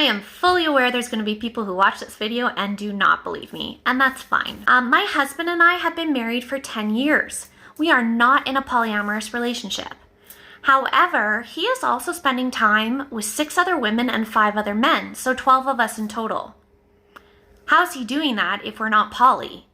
I am fully aware there's going to be people who watch this video and do not believe me, and that's fine. My husband and I have been married for 10 years. We are not in a polyamorous relationship. However, he is also spending time with 6 other women and 5 other men, so 12 of us in total. How's he doing that if we're not poly?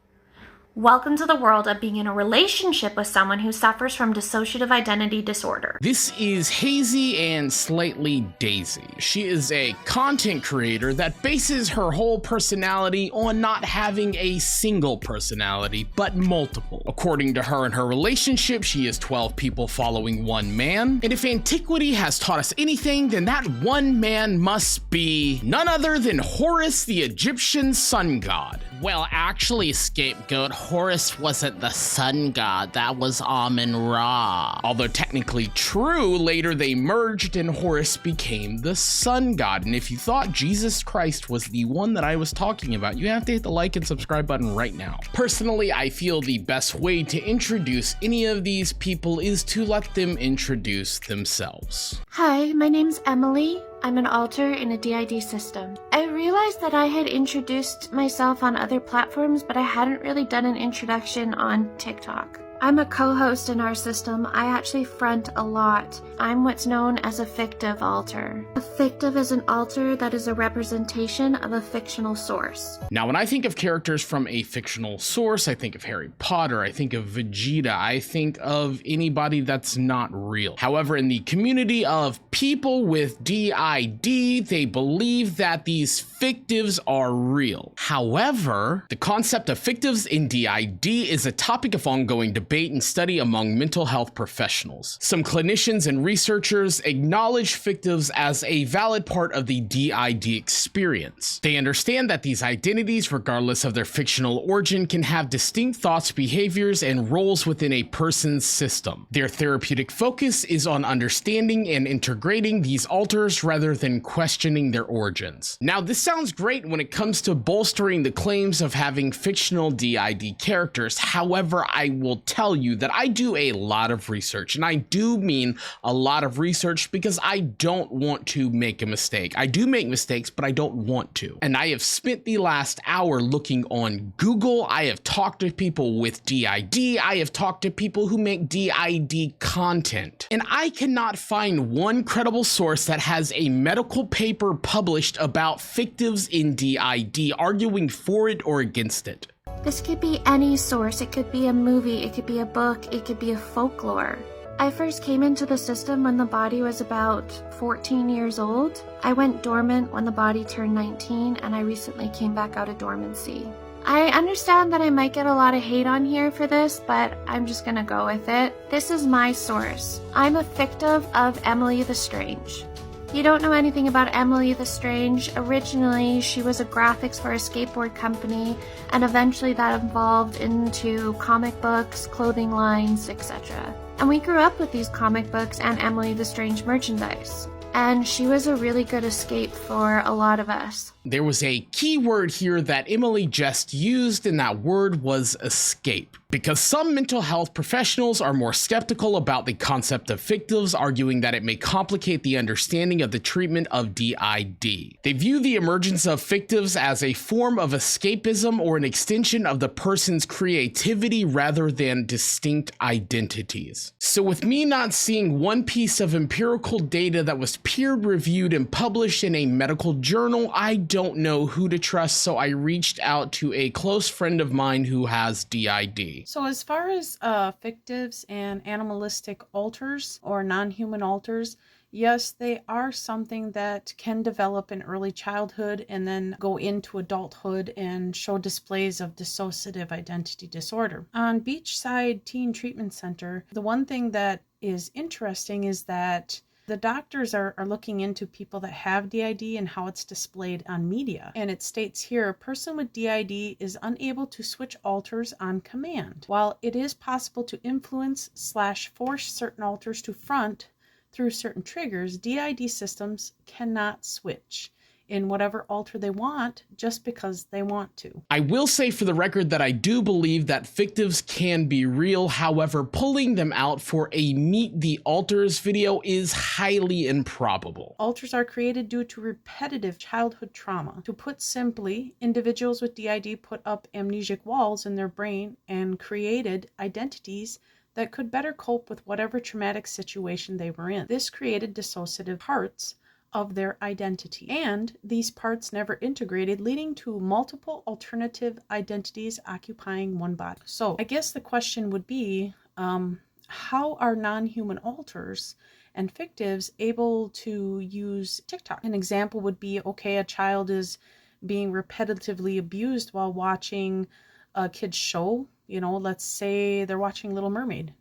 Welcome to the world of being in a relationship with someone who suffers from dissociative identity disorder. This is HazyAndSlightlyDazey. She is a content creator that bases her whole personality on not having a single personality, but multiple. According to her and her relationship, she has 12 people following one man. And if antiquity has taught us anything, then that one man must be none other than Horus, the Egyptian sun god. Well, actually, scapegoat, Horus wasn't the sun god, that was Amun-Ra. Although technically true, later they merged and Horus became the sun god. And if you thought Jesus Christ was the one that I was talking about, you have to hit the like and subscribe button right now. Personally, I feel the best way to introduce any of these people is to let them introduce themselves. Hi, my name's Emily. I'm an alter in a D.I.D system. I realized that I had introduced myself on other platforms, but I hadn't really done an introduction on TikTok. I'm a co-host in our system. I actually front a lot. I'm what's known as a fictive alter. A fictive is an alter that is a representation of a fictional source. Now, when I think of characters from a fictional source, I think of Harry Potter, I think of Vegeta, I think of anybody that's not real. However, in the community of people with D.I.D, they believe that these fictives are real. However, the concept of fictives in D.I.D is a topic of ongoing debate and study among mental health professionals. Some clinicians and researchers acknowledge fictives as a valid part of the D.I.D experience. They understand that these identities, regardless of their fictional origin, can have distinct thoughts, behaviors, and roles within a person's system. Their therapeutic focus is on understanding and integrating these alters rather than questioning their origins. Now, this sounds great when it comes to bolstering the claims of having fictional D.I.D characters. However, I will tell you that I do a lot of research, and I do mean a lot of research because I don't want to make a mistake. I do make mistakes, but I don't want to. And I have spent the last hour looking on Google. I have talked to people with D.I.D. I have talked to people who make D.I.D content, and I cannot find one credible source that has a medical paper published about fictives in D.I.D arguing for it or against it. This could be any source. It could be a movie, it could be a book, it could be a folklore. I first came into the system when the body was about 14 years old. I went dormant when the body turned 19, and I recently came back out of dormancy. I understand that I might get a lot of hate on here for this, but I'm just gonna go with it. This is my source. I'm a fictive of Emily the Strange. If you don't know anything about Emily the Strange, originally she was a graphics for a skateboard company, and eventually that evolved into comic books, clothing lines, etc. And we grew up with these comic books and Emily the Strange merchandise. And she was a really good escape for a lot of us. There was a key word here that Emily just used, and that word was escape. Because some mental health professionals are more skeptical about the concept of fictives, arguing that it may complicate the understanding of the treatment of D.I.D. They view the emergence of fictives as a form of escapism or an extension of the person's creativity rather than distinct identities. So with me not seeing one piece of empirical data that was peer-reviewed and published in a medical journal, I don't know who to trust, so I reached out to a close friend of mine who has D.I.D. So as far as fictives and animalistic alters or non-human alters, yes, they are something that can develop in early childhood and then go into adulthood and show displays of dissociative identity disorder. On Beachside Teen Treatment Center, the one thing that is interesting is that the doctors are looking into people that have D.I.D and how it's displayed on media. And it states here, a person with D.I.D is unable to switch alters on command. While it is possible to influence/force certain alters to front through certain triggers, D.I.D systems cannot switch. in whatever alter they want just because they want to. I will say for the record that I do believe that fictives can be real. However, pulling them out for a Meet the Alters video is highly improbable. Alters are created due to repetitive childhood trauma. To put simply, individuals with D.I.D. put up amnesic walls in their brain and created identities that could better cope with whatever traumatic situation they were in. This created dissociative parts of their identity, and these parts never integrated, leading to multiple alternative identities occupying one body. So I guess the question would be, how are non-human alters and fictives able to use TikTok? An example would be, okay, a child is being repetitively abused while watching a kid's show. You know, let's say they're watching Little Mermaid,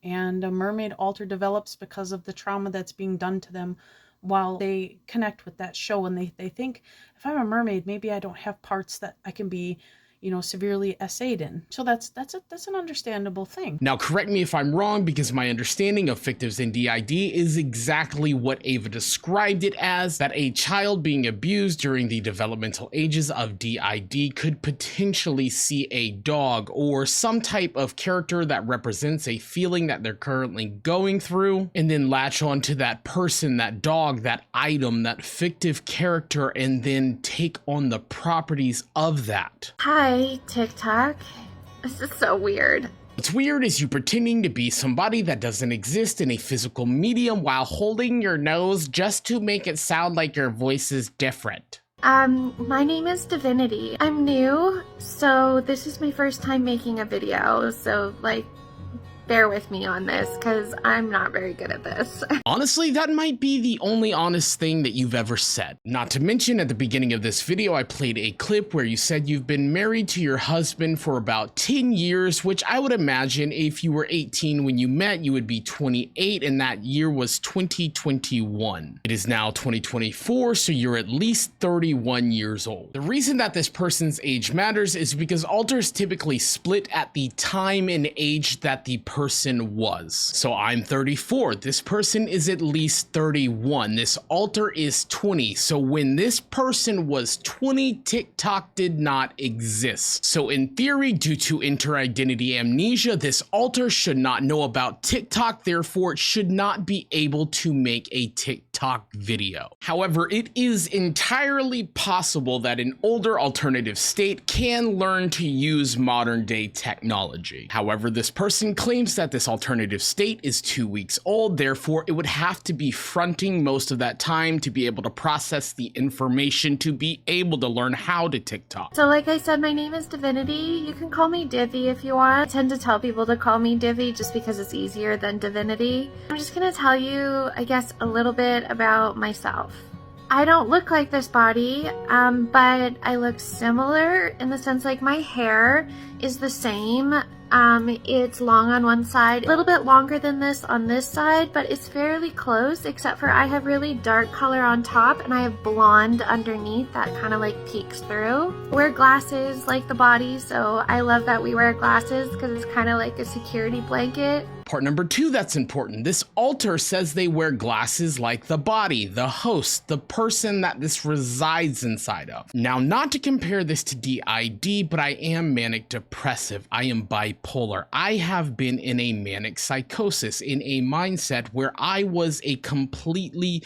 and a mermaid alter develops because of the trauma that's being done to them while they connect with that show, and they think, if I'm a mermaid, maybe I don't have parts that I can be, you know, severely essayed in. So that's an understandable thing. Now, correct me if I'm wrong, because my understanding of fictives in D.I.D. is exactly what Ava described it as, that a child being abused during the developmental ages of D.I.D. could potentially see a dog or some type of character that represents a feeling that they're currently going through, and then latch on to that person, that dog, that item, that fictive character, and then take on the properties of that. Hi, TikTok. This is so weird. What's weird is you pretending to be somebody that doesn't exist in a physical medium while holding your nose just to make it sound like your voice is different. My name is Divinity. I'm new, so this is my first time making a video, so like, bear with me on this, because I'm not very good at this. Honestly, that might be the only honest thing that you've ever said. Not to mention, at the beginning of this video, I played a clip where you said you've been married to your husband for about 10 years, which I would imagine if you were 18 when you met, you would be 28, and that year was 2021. It is now 2024, so you're at least 31 years old. The reason that this person's age matters is because alters typically split at the time and age that the person was. So I'm 34. This person is at least 31. This alter is 20. So when this person was 20, TikTok did not exist. So in theory, due to inter-identity amnesia, this alter should not know about TikTok, therefore it should not be able to make a TikTok video. However, it is entirely possible that an older alternative state can learn to use modern day technology. However, this person claims that this alternative state is 2 weeks old, therefore it would have to be fronting most of that time to be able to process the information to be able to learn how to TikTok. So like I said, my name is Divinity. You can call me Divvy if you want. I tend to tell people to call me Divvy just because it's easier than Divinity. I'm just gonna tell you, I guess, a little bit about myself. I don't look like this body, but I look similar in the sense like my hair is the same. It's long on one side, a little bit longer than this on this side, but it's fairly close, except for I have really dark color on top and I have blonde underneath that kind of like peeks through. I wear glasses like the body, so I love that we wear glasses because it's kind of like a security blanket. Part number 2 that's important. This alter says they wear glasses like the body, the host, the person that this resides inside of. Now, not to compare this to D.I.D, but I am manic depressive. I am bipolar. I have been in a manic psychosis, in a mindset where I was a completely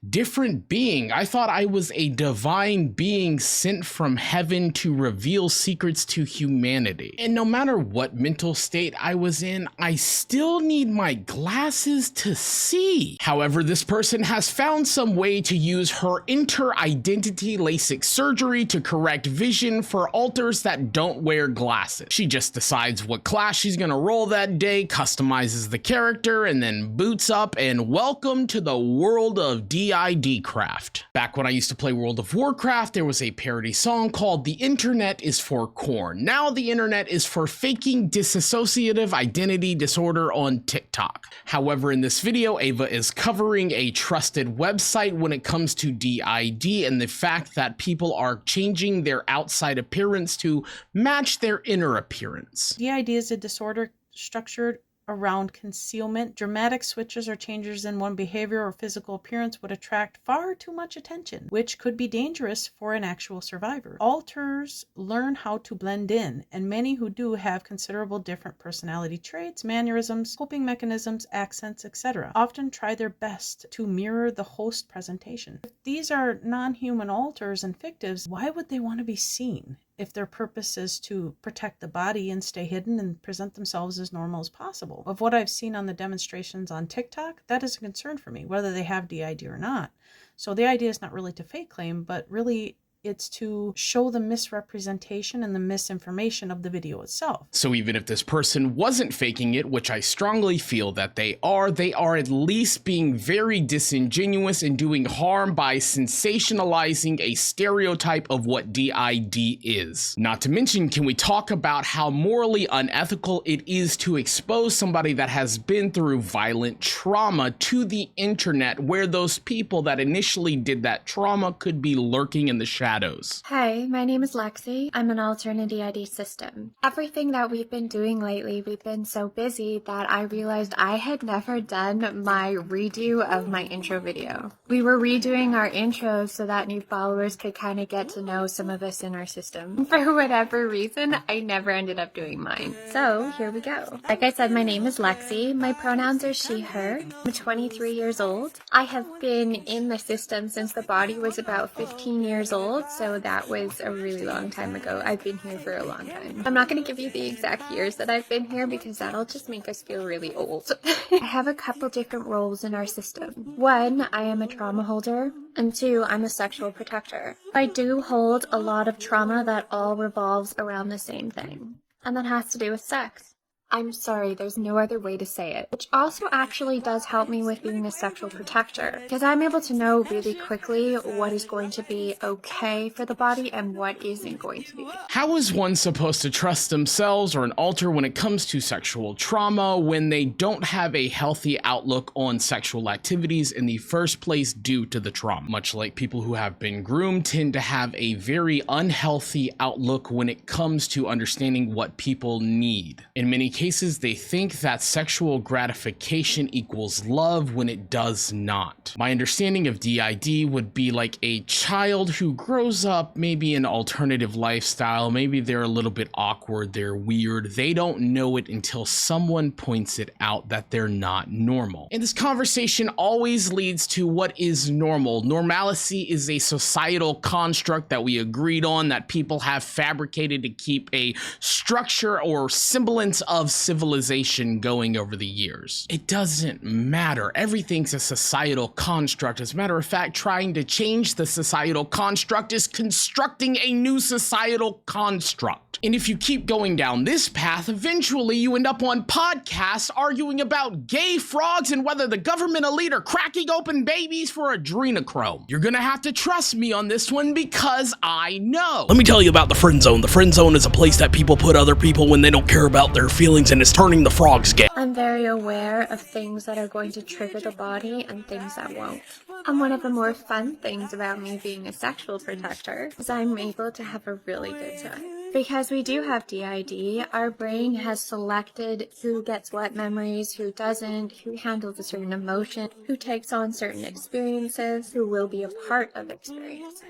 different being. I thought I was a divine being sent from heaven to reveal secrets to humanity. And no matter what mental state I was in, I still need my glasses to see. However, this person has found some way to use her inter-identity LASIK surgery to correct vision for alters that don't wear glasses. She just decides what class she's gonna roll that day, customizes the character, and then boots up, and welcome to the world of D.I.D. craft. Back when I used to play World of Warcraft, there was a parody song called "The Internet is for Corn." Now the internet is for faking dissociative identity disorder on TikTok. However, in this video, Ava is covering a trusted website when it comes to D.I.D and the fact that people are changing their outside appearance to match their inner appearance. D.I.D is a disorder structured around concealment. Dramatic switches or changes in one behavior or physical appearance would attract far too much attention, which could be dangerous for an actual survivor. Alters learn how to blend in, and many who do have considerable different personality traits, mannerisms, coping mechanisms, accents, etc. Often try their best to mirror the host presentation. If these are non-human alters and fictives, why would they want to be seen? If their purpose is to protect the body and stay hidden and present themselves as normal as possible. Of what I've seen on the demonstrations on TikTok, that is a concern for me, whether they have D.I.D or not. So the idea is not really to fake claim, but really it's to show the misrepresentation and the misinformation of the video itself. So even if this person wasn't faking it, which I strongly feel that they are at least being very disingenuous and doing harm by sensationalizing a stereotype of what D.I.D is. Not to mention, can we talk about how morally unethical it is to expose somebody that has been through violent trauma to the internet, where those people that initially did that trauma could be lurking in the shadows? Hi, my name is Lexi. I'm an alter in a D.I.D system. Everything that we've been doing lately, we've been so busy that I realized I had never done my redo of my intro video. We were redoing our intros so that new followers could kind of get to know some of us in our system. For whatever reason, I never ended up doing mine. So here we go. Like I said, my name is Lexi. My pronouns are she, her. I'm 23 years old. I have been in the system since the body was about 15 years old. So that was a really long time ago. I've been here for a long time. I'm not going to give you the exact years that I've been here because that'll just make us feel really old. I have a couple different roles in our system. One, I am a trauma holder. And two, I'm a sexual protector. I do hold a lot of trauma that all revolves around the same thing. And that has to do with sex. I'm sorry, there's no other way to say it. Which also actually does help me with being a sexual protector, because I'm able to know really quickly what is going to be okay for the body and what isn't going to be. How is one supposed to trust themselves or an alter when it comes to sexual trauma when they don't have a healthy outlook on sexual activities in the first place due to the trauma? Much like people who have been groomed tend to have a very unhealthy outlook when it comes to understanding what people need. In many cases, they think that sexual gratification equals love when it does not. My understanding of D.I.D would be like a child who grows up maybe in an alternative lifestyle. Maybe they're a little bit awkward, they're weird. They don't know it until someone points it out that they're not normal. And this conversation always leads to what is normal. Normalcy is a societal construct that we agreed on, that people have fabricated to keep a structure or semblance of civilization going over the years. It doesn't matter. Everything's a societal construct. As a matter of fact, trying to change the societal construct is constructing a new societal construct. And if you keep going down this path, eventually you end up on podcasts arguing about gay frogs and whether the government elite are cracking open babies for adrenochrome. You're gonna have to trust me on this one because I know. Let me tell you about the friend zone. The friend zone is a place that people put other people when they don't care about their feelings, and it's turning the frogs gay. I'm very aware of things that are going to trigger the body and things that won't. And one of the more fun things about me being a sexual protector is I'm able to have a really good time. Because we do have D.I.D, our brain has selected who gets what memories, who doesn't, who handles a certain emotion, who takes on certain experiences, who will be a part of experiences.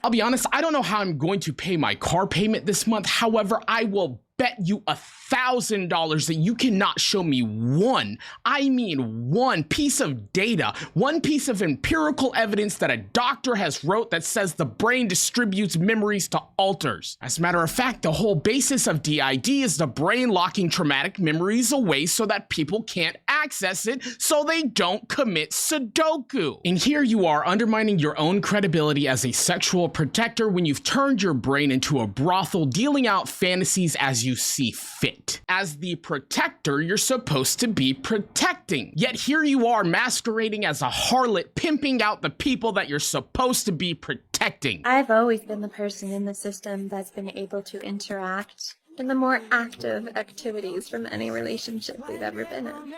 I'll be honest, I don't know how I'm going to pay my car payment this month. However, I will bet you $1,000 that you cannot show me one piece of data, one piece of empirical evidence that a doctor has wrote that says the brain distributes memories to alters. As a matter of fact, the whole basis of D.I.D is the brain locking traumatic memories away so that people can't access it, so they don't commit Sudoku. And here you are undermining your own credibility as a sexual protector when you've turned your brain into a brothel dealing out fantasies as you see fit. As the protector, you're supposed to be protecting. Yet here you are masquerading as a harlot, pimping out the people that you're supposed to be protecting. I've always been the person in the system that's been able to interact in the more active activities from any relationship we've ever been in.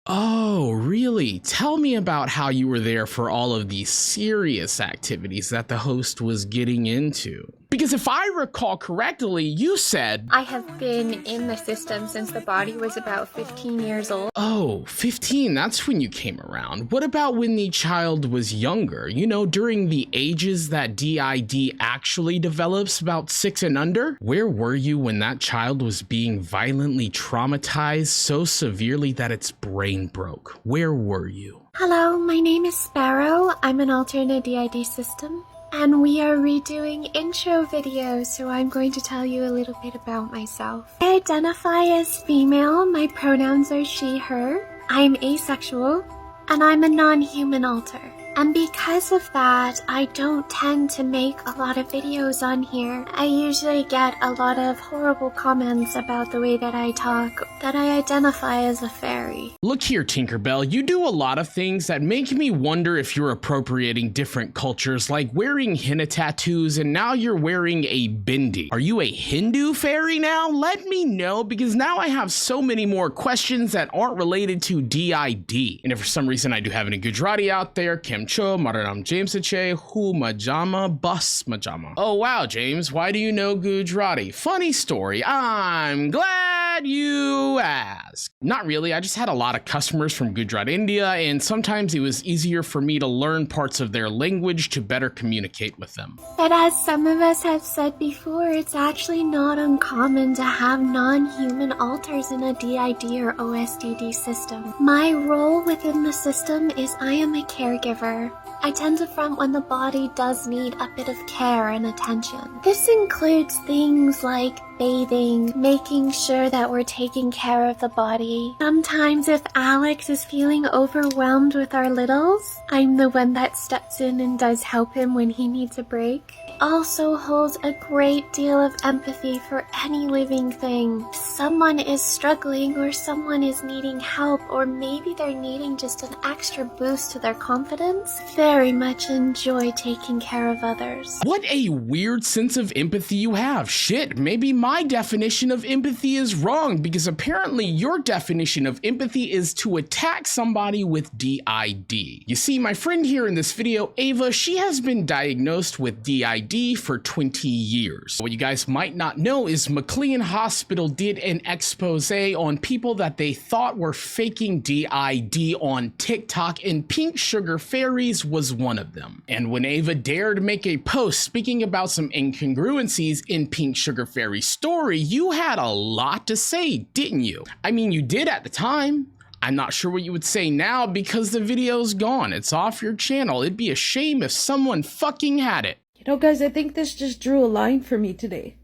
Oh, really? Tell me about how you were there for all of these serious activities that the host was getting into. Because if I recall correctly, you said... I have been in the system since the body was about 15 years old. Oh, 15, that's when you came around. What about when the child was younger? You know, during the ages that D.I.D actually develops, about 6 and under? Where were you when that child was being violently traumatized so severely that its brain broke? Where were you? Hello, my name is Sparrow. I'm an alternate D.I.D system. And we are redoing intro videos, so I'm going to tell you a little bit about myself. I identify as female. My pronouns are she, her. I'm asexual, and I'm a non-human alter. And because of that, I don't tend to make a lot of videos on here. I usually get a lot of horrible comments about the way that I talk, that I identify as a fairy. Look here, Tinkerbell, you do a lot of things that make me wonder if you're appropriating different cultures, like wearing henna tattoos, and now you're wearing a bindi. Are you a Hindu fairy now? Let me know, because now I have so many more questions that aren't related to D.I.D. And if for some reason I do have any Gujarati out there, Kim Cho, Mararam Jamesache, Hu Majama, Bus Majama. Oh wow, James, why do you know Gujarati? Funny story, I'm glad you asked. Not really, I just had a lot of customers from Gujarat, India, and sometimes it was easier for me to learn parts of their language to better communicate with them. But as some of us have said before, it's actually not uncommon to have non-human alters in a D.I.D or OSDD system. My role within the system is I am a caregiver. I tend to front when the body does need a bit of care and attention. This includes things like bathing, making sure that we're taking care of the body. Sometimes if Alex is feeling overwhelmed with our littles, I'm the one that steps in and does help him when he needs a break. Also holds a great deal of empathy for any living thing. If someone is struggling or someone is needing help, or maybe they're needing just an extra boost to their confidence, very much enjoy taking care of others. What a weird sense of empathy you have. Shit, maybe my definition of empathy is wrong, because apparently your definition of empathy is to attack somebody with D.I.D. You see, my friend here in this video, Ava, she has been diagnosed with D.I.D for 20 years. What you guys might not know is McLean Hospital did an expose on people that they thought were faking D.I.D on TikTok, and Pink Sugar Fairies was one of them. And when Ava dared make a post speaking about some incongruencies in Pink Sugar Fairy's story, you had a lot to say, didn't you? I mean, you did at the time. I'm not sure what you would say now because the video's gone. It's off your channel. It'd be a shame if someone fucking had it. You know, guys, I think this just drew a line for me today.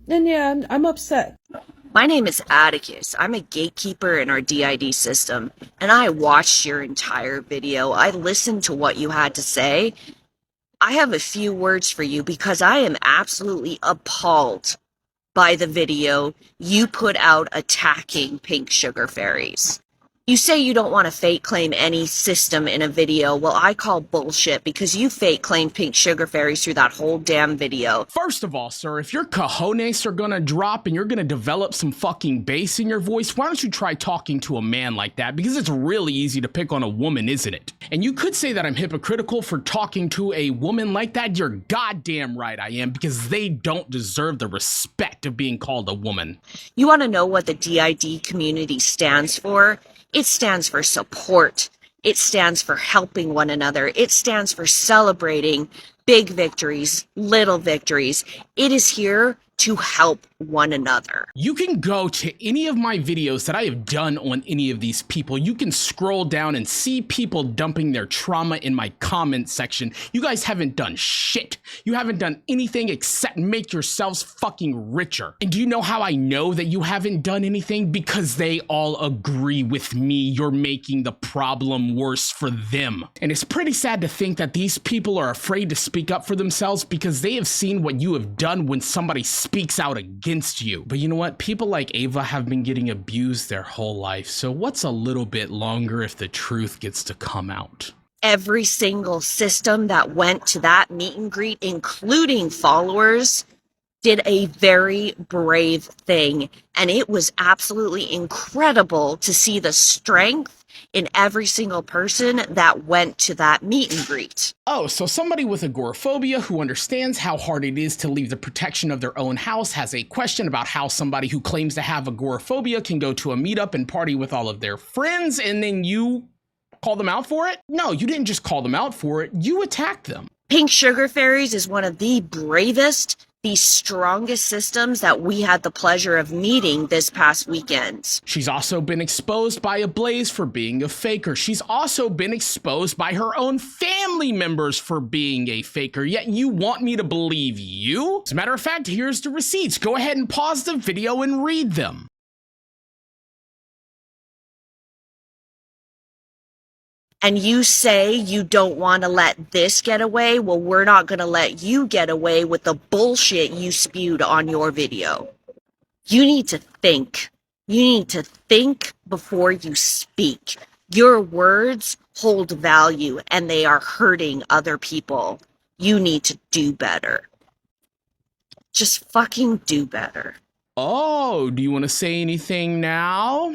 And yeah, I'm upset. My name is Atticus. I'm a gatekeeper in our D.I.D system, and I watched your entire video. I listened to what you had to say. I have a few words for you because I am absolutely appalled by the video you put out attacking Pink Sugar Fairies. You say you don't want to fake claim any system in a video. Well, I call bullshit because you fake claimed Pink Sugar Fairies through that whole damn video. First of all, sir, if your cojones are gonna drop and you're gonna develop some fucking bass in your voice, why don't you try talking to a man like that? Because it's really easy to pick on a woman, isn't it? And you could say that I'm hypocritical for talking to a woman like that. You're goddamn right I am, because they don't deserve the respect of being called a woman. You want to know what the D.I.D community stands for? It stands for support. It stands for helping one another. It stands for celebrating big victories, little victories. It is here to help one another. You can go to any of my videos that I have done on any of these people. You can scroll down and see people dumping their trauma in my comment section. You guys haven't done shit. You haven't done anything except make yourselves fucking richer. And do you know how I know that you haven't done anything? Because they all agree with me. You're making the problem worse for them. And it's pretty sad to think that these people are afraid to speak up for themselves because they have seen what you have done when somebody speaks out against you. But you know what? People like Ava have been getting abused their whole life. So what's a little bit longer if the truth gets to come out? Every single system that went to that meet and greet, including followers, did a very brave thing, and it was absolutely incredible to see the strength in every single person that went to that meet and greet. Oh, so somebody with agoraphobia who understands how hard it is to leave the protection of their own house has a question about how somebody who claims to have agoraphobia can go to a meetup and party with all of their friends, and then you call them out for it? No, you didn't just call them out for it, you attacked them. Pink Sugar Fairies is one of the bravest, the strongest systems that we had the pleasure of meeting this past weekend. She's also been exposed by a Blaze for being a faker. She's also been exposed by her own family members for being a faker, yet you want me to believe you? As a matter of fact, here's the receipts. Go ahead and pause the video and read them. And you say you don't want to let this get away, well, we're not going to let you get away with the bullshit you spewed on your video. You need to think. You need to think before you speak. Your words hold value and they are hurting other people. You need to do better. Just fucking do better. Oh, do you want to say anything now?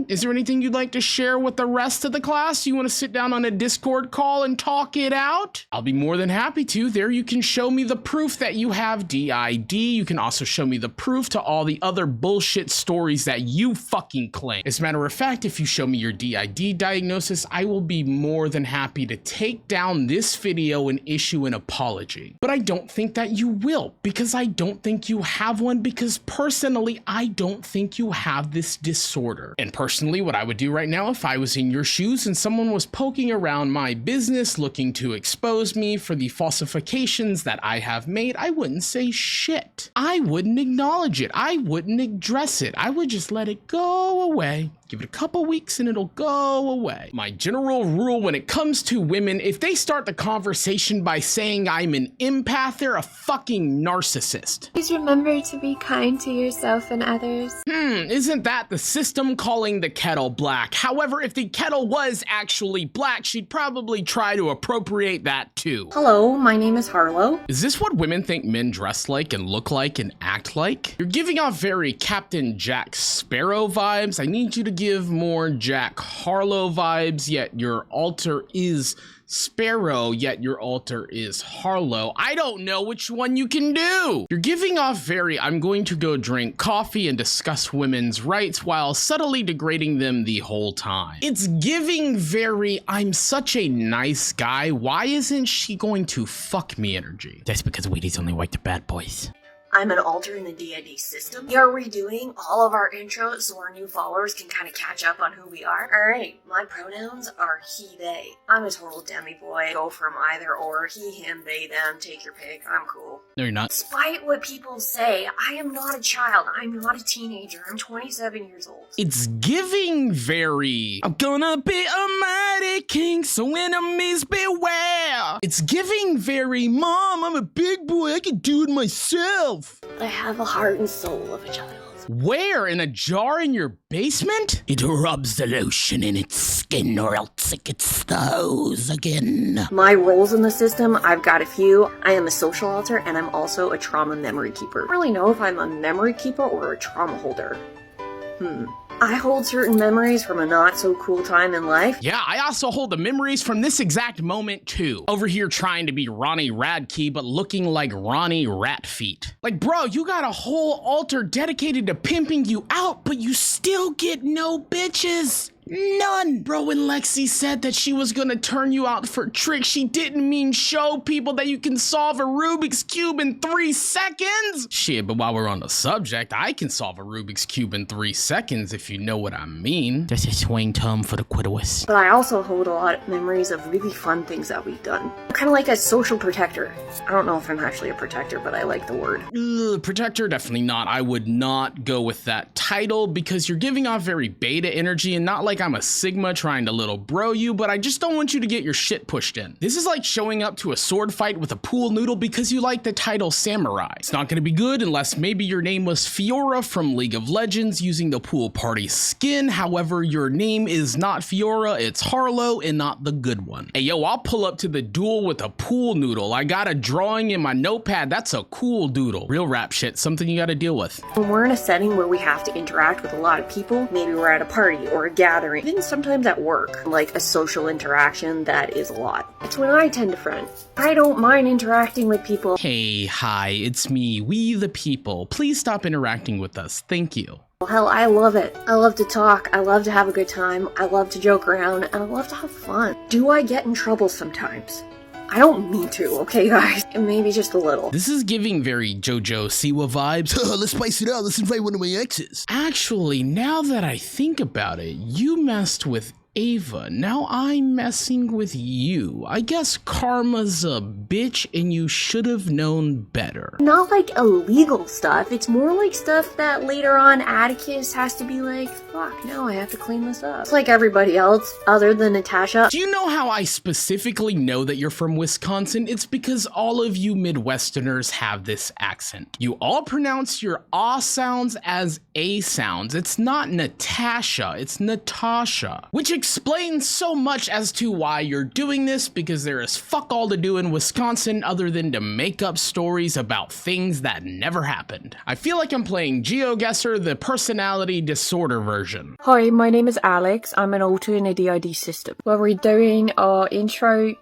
Is there anything you'd like to share with the rest of the class? You want to sit down on a Discord call and talk it out? I'll be more than happy to. There you can show me the proof that you have D.I.D. You can also show me the proof to all the other bullshit stories that you fucking claim. As a matter of fact, if you show me your D.I.D. diagnosis, I will be more than happy to take down this video and issue an apology. But I don't think that you will, because I don't think you have one, because personally, I don't think you have this disorder. And personally, what I would do right now if I was in your shoes and someone was poking around my business looking to expose me for the falsifications that I have made, I wouldn't say shit. I wouldn't acknowledge it. I wouldn't address it. I would just let it go away. Give it a couple weeks and it'll go away. My general rule when it comes to women, if they start the conversation by saying I'm an empath, they're a fucking narcissist. Please remember to be kind to yourself and others. Isn't that the system calling the kettle black? However, if the kettle was actually black, she'd probably try to appropriate that too. Hello, my name is Harlow. Is this what women think men dress like and look like and act like? You're giving off very Captain Jack Sparrow vibes. I need you to give more Jack Harlow vibes, yet your alter is Sparrow, yet your alter is Harlow. I don't know which one you can do. You're giving off very, I'm going to go drink coffee and discuss women's rights while subtly degrading them the whole time. It's giving very, I'm such a nice guy, why isn't she going to fuck me energy? That's because Wheaties only like the bad boys. I'm an alter in the D.I.D. system. We are redoing all of our intros so our new followers can kind of catch up on who we are. Alright, my pronouns are he, they. I'm a total demi boy. Go from either or. He, him, they, them. Take your pick. I'm cool. No, you're not. Despite what people say, I am not a child. I'm not a teenager. I'm 27 years old. It's giving very, I'm gonna be a mighty king, so enemies beware. It's giving very, Mom, I'm a big boy, I can do it myself. I have a heart and soul of a child. Where? In a jar in your basement? It rubs the lotion in its skin or else it gets the hose again. My roles in the system, I've got a few. I am a social alter and I'm also a trauma memory keeper. I don't really know if I'm a memory keeper or a trauma holder. I hold certain memories from a not so cool time in life. Yeah, I also hold the memories from this exact moment too. Over here trying to be Ronnie Radke, but looking like Ronnie Ratfeet. Like, bro, you got a whole altar dedicated to pimping you out, but you still get no bitches. None. Bro, when Lexi said that she was gonna turn you out for tricks, she didn't mean show people that you can solve a Rubik's Cube in 3 seconds. Shit, but while we're on the subject, I can solve a Rubik's Cube in 3 seconds if you know what I mean. That's a swing term for the quitterist. But I also hold a lot of memories of really fun things that we've done. I'm kind of like a social protector. I don't know if I'm actually a protector, but I like the word. Protector, definitely not. I would not go with that title because you're giving off very beta energy and not like like I'm a Sigma trying to little bro you, but I just don't want you to get your shit pushed in. This is like showing up to a sword fight with a pool noodle because you like the title samurai. It's not gonna be good unless maybe your name was Fiora from League of Legends using the pool party skin. However, your name is not Fiora, it's Harlow and not the good one. Hey yo, I'll pull up to the duel with a pool noodle. I got a drawing in my notepad. That's a cool doodle. Real rap shit, something you gotta deal with. When we're in a setting where we have to interact with a lot of people, maybe we're at a party or a gathering, even sometimes at work, like a social interaction that is a lot. It's when I tend to front. I don't mind interacting with people. Hey, hi, it's me, we the people. Please stop interacting with us. Thank you. Hell, I love it. I love to talk, I love to have a good time, I love to joke around, and I love to have fun. Do I get in trouble sometimes? I don't mean to, okay guys? Maybe just a little. This is giving very JoJo Siwa vibes. Let's spice it out. Let's invite one of my exes. Actually, now that I think about it, you messed with Ava. Now I'm messing with you. I guess karma's a bitch and you should have known better. Not like illegal stuff, it's more like stuff that later on Atticus has to be like, fuck, now I have to clean this up. It's like everybody else, other than Natasha. Do you know how I specifically know that you're from Wisconsin? It's because all of you Midwesterners have this accent. You all pronounce your ah sounds as a sounds. It's not Natasha, it's Natasha. Which explains so much as to why you're doing this, because there is fuck all to do in Wisconsin other than to make up stories about things that never happened. I feel like I'm playing GeoGuessr, the personality disorder version. Hi, my name is Alex. I'm an alter in a D.I.D system. Well, we're doing our intro...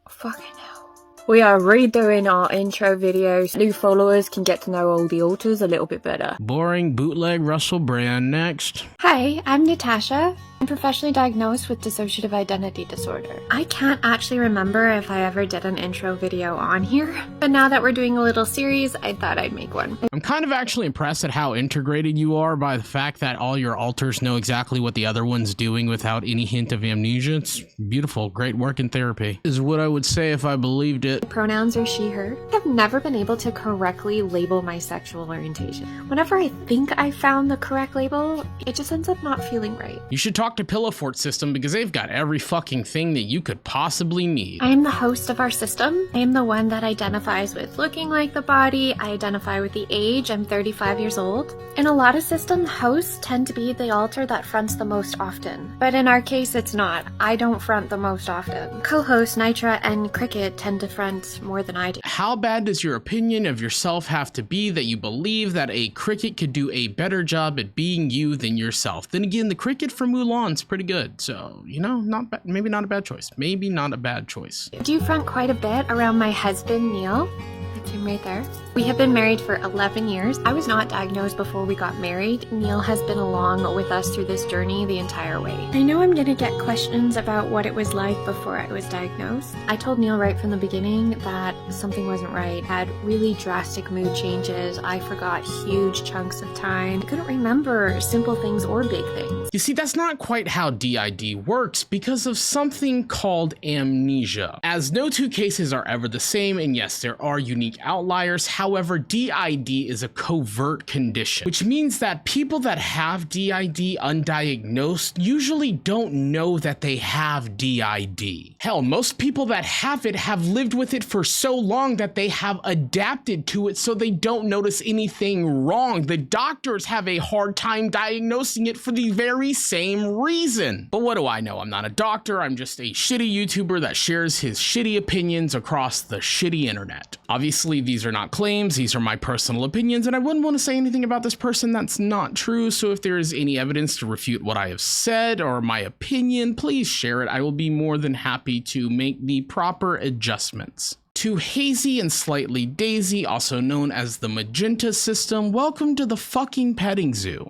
Fucking hell. We are redoing our intro videos. New followers can get to know all the alters a little bit better. Boring bootleg Russell Brand. Next. Hi, I'm Natasha. I'm professionally diagnosed with dissociative identity disorder. I can't actually remember if I ever did an intro video on here, but now that we're doing a little series, I thought I'd make one. I'm kind of actually impressed at how integrated you are by the fact that all your alters know exactly what the other one's doing without any hint of amnesia. It's beautiful. Great work in therapy. Is what I would say if I believed it. Pronouns are she, her. I've never been able to correctly label my sexual orientation. Whenever I think I found the correct label, it just ends up not feeling right. You should talk to Pillowfort System because they've got every fucking thing that you could possibly need. I am the host of our system. I am the one that identifies with looking like the body. I identify with the age. I'm 35 years old. In a lot of systems, hosts tend to be the alter that fronts the most often. But in our case, it's not. I don't front the most often. Co-hosts Nitra and Cricket tend to front more than I do. How bad does your opinion of yourself have to be that you believe that a Cricket could do a better job at being you than yourself? Then again, the Cricket from Mulan's pretty good. So, you know, maybe not a bad choice. Maybe not a bad choice. I do front quite a bit around my husband, Neil. That's him right there. We have been married for 11 years. I was not diagnosed before we got married. Neil has been along with us through this journey the entire way. I know I'm gonna get questions about what it was like before I was diagnosed. I told Neil right from the beginning that something wasn't right. I had really drastic mood changes. I forgot huge chunks of time. I couldn't remember simple things or big things. You see, that's not quite how D.I.D works because of something called amnesia. As no two cases are ever the same, and yes, there are unique outliers. However, D.I.D is a covert condition, which means that people that have D.I.D undiagnosed usually don't know that they have D.I.D. Hell, most people that have it have lived with it for so long that they have adapted to it so they don't notice anything wrong. The doctors have a hard time diagnosing it for the very same reason. But what do I know? I'm not a doctor. I'm just a shitty YouTuber that shares his shitty opinions across the shitty internet. Obviously, these are not claims. These are my personal opinions, and I wouldn't want to say anything about this person that's not true. So if there is any evidence to refute what I have said or my opinion, please share it. I will be more than happy to make the proper adjustments. To HazyAndSlightlyDazey, also known as the Magenta System, welcome to the fucking petting zoo.